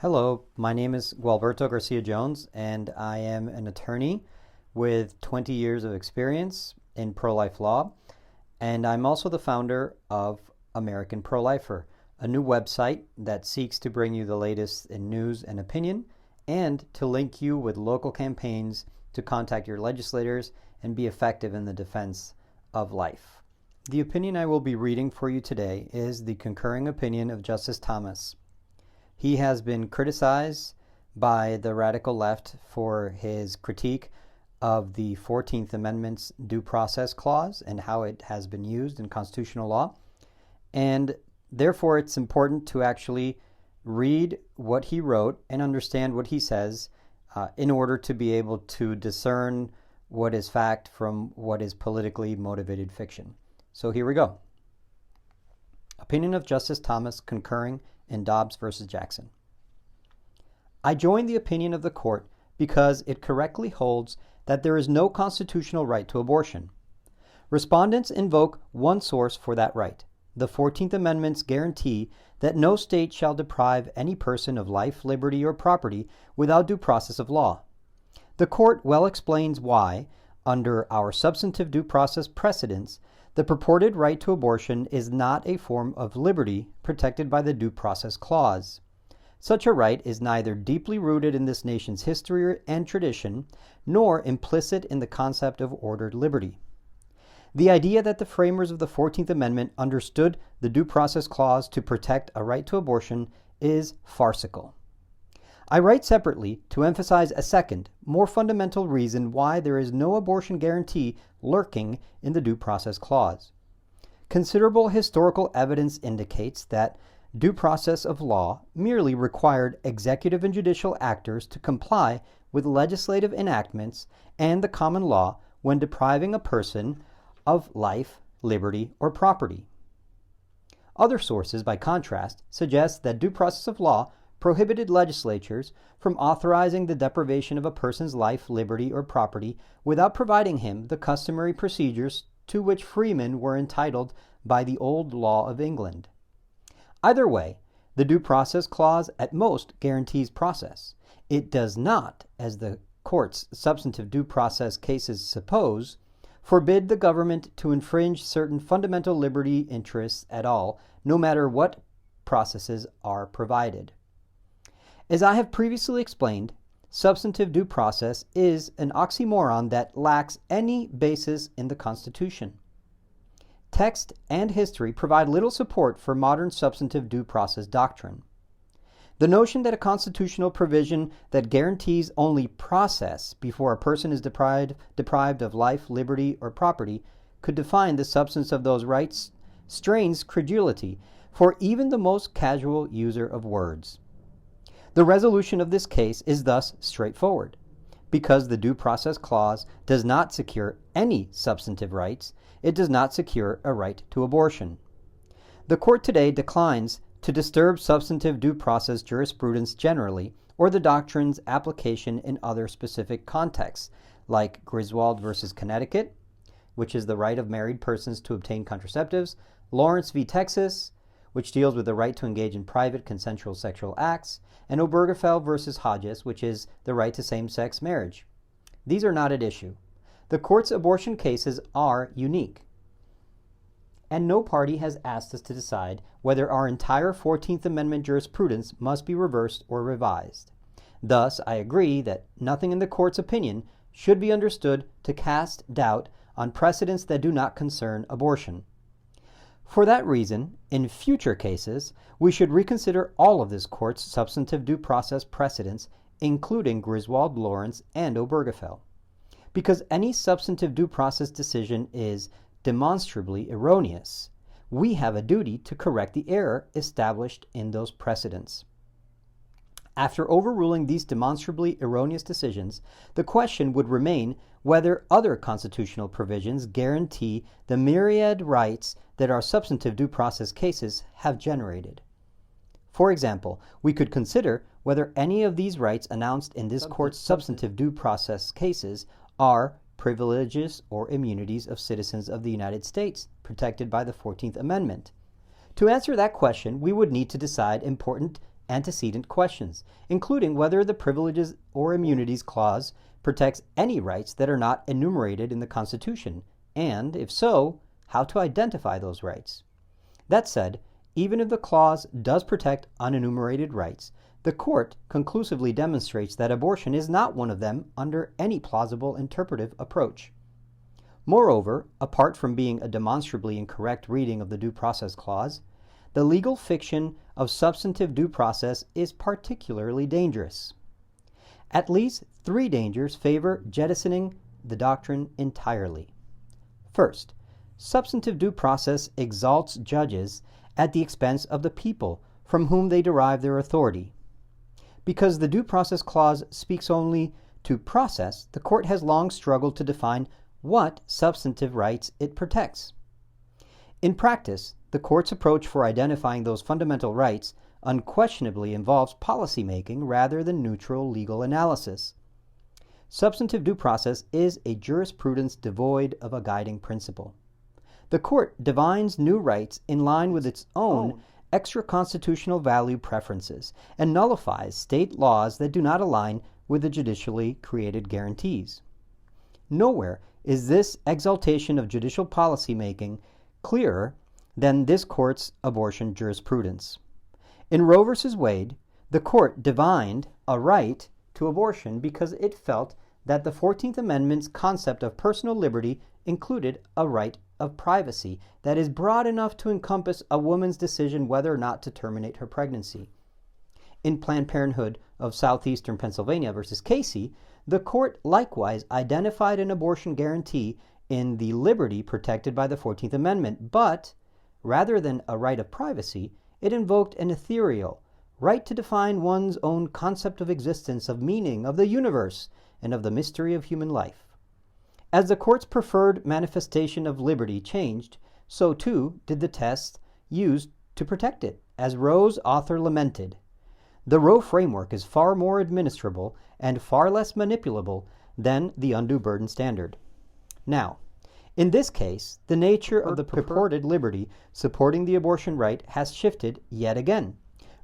Hello, my name is Gualberto Garcia-Jones, and I am an attorney with 20 years of experience in pro-life law, and I'm also the founder of American Pro-Lifer, a new website that seeks to bring you the latest in news and opinion, and to link you with local campaigns to contact your legislators and be effective in the defense of life. The opinion I will be reading for you today is the concurring opinion of Justice Thomas. He has been criticized by the radical left for his critique of the 14th Amendment's due process clause and how it has been used in constitutional law. And therefore, it's important to actually read what he wrote and understand what he says in order to be able to discern what is fact from what is politically motivated fiction. So here we go. Opinion of Justice Thomas concurring in Dobbs versus Jackson. I join the opinion of the court because it correctly holds that there is no constitutional right to abortion. Respondents invoke one source for that right, the 14th Amendment's guarantee that no state shall deprive any person of life, liberty, or property without due process of law. The court well explains why, under our substantive due process precedents, the purported right to abortion is not a form of liberty protected by the Due Process Clause. Such a right is neither deeply rooted in this nation's history and tradition, nor implicit in the concept of ordered liberty. The idea that the framers of the 14th Amendment understood the Due Process Clause to protect a right to abortion is farcical. I write separately to emphasize a second, more fundamental reason why there is no abortion guarantee lurking in the Due Process Clause. Considerable historical evidence indicates that due process of law merely required executive and judicial actors to comply with legislative enactments and the common law when depriving a person of life, liberty, or property. Other sources, by contrast, suggest that due process of law prohibited legislatures from authorizing the deprivation of a person's life, liberty, or property without providing him the customary procedures to which freemen were entitled by the old law of England. Either way, the Due Process Clause at most guarantees process. It does not, as the court's substantive due process cases suppose, forbid the government to infringe certain fundamental liberty interests at all, no matter what processes are provided. As I have previously explained, substantive due process is an oxymoron that lacks any basis in the Constitution. Text and history provide little support for modern substantive due process doctrine. The notion that a constitutional provision that guarantees only process before a person is deprived of life, liberty, or property could define the substance of those rights strains credulity for even the most casual user of words. The resolution of this case is thus straightforward. Because the Due Process Clause does not secure any substantive rights, it does not secure a right to abortion. The court today declines to disturb substantive due process jurisprudence generally, or the doctrine's application in other specific contexts, like Grisswold versus Connecticut, which is the right of married persons to obtain contraceptives, Lawrence v. Texas, which deals with the right to engage in private consensual sexual acts, and Obergefell versus Hodges, which is the right to same-sex marriage. These are not at issue. The court's abortion cases are unique, and no party has asked us to decide whether our entire 14th Amendment jurisprudence must be reversed or revised. Thus, I agree that nothing in the court's opinion should be understood to cast doubt on precedents that do not concern abortion. For that reason, in future cases, we should reconsider all of this court's substantive due process precedents, including Grisswold, Lawrence, and Obergefell. Because any substantive due process decision is demonstrably erroneous, we have a duty to correct the error established in those precedents. After overruling these demonstrably erroneous decisions, the question would remain whether other constitutional provisions guarantee the myriad rights that our substantive due process cases have generated. For example, we could consider whether any of these rights announced in this court's substantive due process cases are privileges or immunities of citizens of the United States protected by the 14th Amendment. To answer that question, we would need to decide important antecedent questions, including whether the Privileges or Immunities Clause protects any rights that are not enumerated in the Constitution, and, if so, how to identify those rights. That said, even if the clause does protect unenumerated rights, the court conclusively demonstrates that abortion is not one of them under any plausible interpretive approach. Moreover, apart from being a demonstrably incorrect reading of the Due Process Clause, the legal fiction of substantive due process is particularly dangerous. At least three dangers favor jettisoning the doctrine entirely. First, substantive due process exalts judges at the expense of the people from whom they derive their authority. Because the Due Process Clause speaks only to process, the court has long struggled to define what substantive rights it protects. In practice, the court's approach for identifying those fundamental rights unquestionably involves policymaking rather than neutral legal analysis. Substantive due process is a jurisprudence devoid of a guiding principle. The court divines new rights in line with its own extra-constitutional value preferences and nullifies state laws that do not align with the judicially created guarantees. Nowhere is this exaltation of judicial policymaking clearer than this court's abortion jurisprudence. In Roe v. Wade, the court divined a right to abortion because it felt that the 14th Amendment's concept of personal liberty included a right of privacy that is broad enough to encompass a woman's decision whether or not to terminate her pregnancy. In Planned Parenthood of Southeastern Pennsylvania v. Casey, the court likewise identified an abortion guarantee in the liberty protected by the 14th Amendment, but rather than a right of privacy, it invoked an ethereal right to define one's own concept of existence, of meaning, of the universe, and of the mystery of human life. As the court's preferred manifestation of liberty changed, so too did the test used to protect it, as Roe's author lamented. The Roe framework is far more administrable and far less manipulable than the undue burden standard. Now, in this case, the nature of the purported liberty supporting the abortion right has shifted yet again.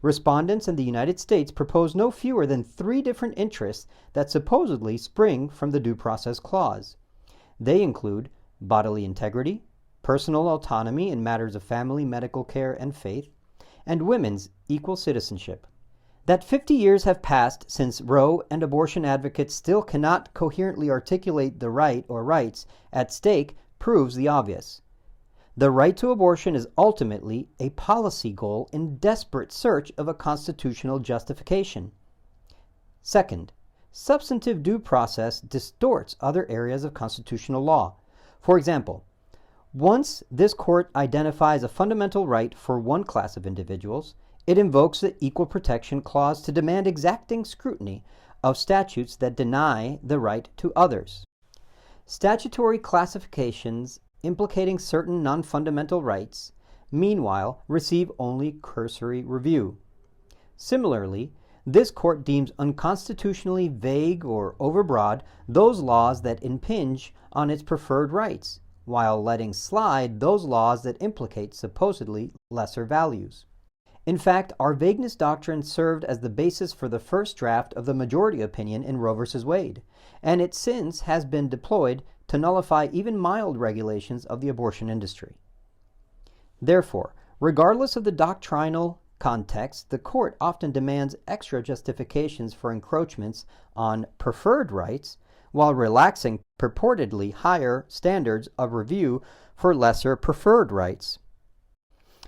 Respondents in the United States propose no fewer than 3 different interests that supposedly spring from the Due Process Clause. They include bodily integrity, personal autonomy in matters of family, medical care, and faith, and women's equal citizenship. That 50 years have passed since Roe and abortion advocates still cannot coherently articulate the right or rights at stake proves the obvious. The right to abortion is ultimately a policy goal in desperate search of a constitutional justification. Second, substantive due process distorts other areas of constitutional law. For example, once this court identifies a fundamental right for one class of individuals, it invokes the Equal Protection Clause to demand exacting scrutiny of statutes that deny the right to others. Statutory classifications implicating certain non-fundamental rights, meanwhile, receive only cursory review. Similarly, this court deems unconstitutionally vague or overbroad those laws that impinge on its preferred rights, while letting slide those laws that implicate supposedly lesser values. In fact, our vagueness doctrine served as the basis for the first draft of the majority opinion in Roe v. Wade, and it since has been deployed to nullify even mild regulations of the abortion industry. Therefore, regardless of the doctrinal context, the court often demands extra justifications for encroachments on preferred rights while relaxing purportedly higher standards of review for lesser preferred rights.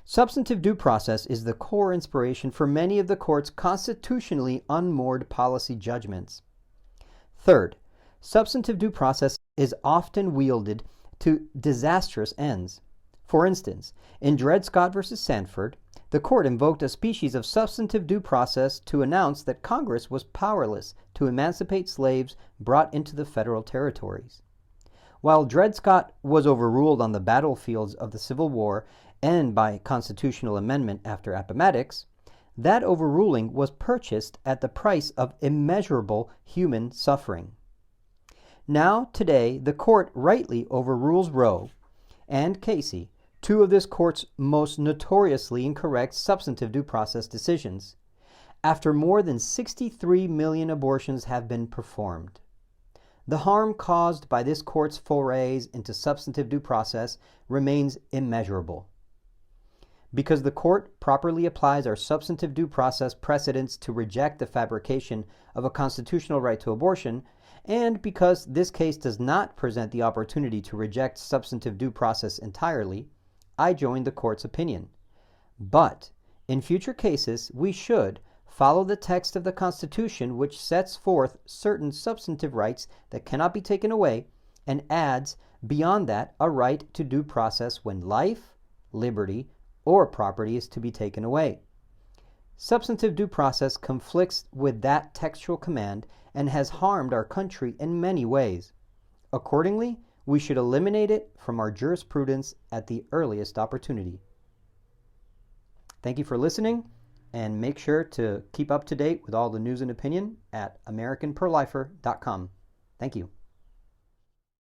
Substantive due process is the core inspiration for many of the court's constitutionally unmoored policy judgments. Third, substantive due process is often wielded to disastrous ends. For instance, in Dred Scott v. Sanford, the court invoked a species of substantive due process to announce that Congress was powerless to emancipate slaves brought into the federal territories. While Dred Scott was overruled on the battlefields of the Civil War and by constitutional amendment after Appomattox, that overruling was purchased at the price of immeasurable human suffering. Now, today, the court rightly overrules Roe and Casey, 2 of this court's most notoriously incorrect substantive due process decisions. after more than 63 million abortions have been performed. The harm caused by this court's forays into substantive due process remains immeasurable. Because the court properly applies our substantive due process precedents to reject the fabrication of a constitutional right to abortion, and because this case does not present the opportunity to reject substantive due process entirely, I join the court's opinion. But in future cases, we should follow the text of the Constitution, which sets forth certain substantive rights that cannot be taken away, and adds, beyond that, a right to due process when life, liberty, or property is to be taken away. Substantive due process conflicts with that textual command and has harmed our country in many ways. Accordingly, we should eliminate it from our jurisprudence at the earliest opportunity. Thank you for listening, and make sure to keep up to date with all the news and opinion at AmericanProLifer.com. Thank you.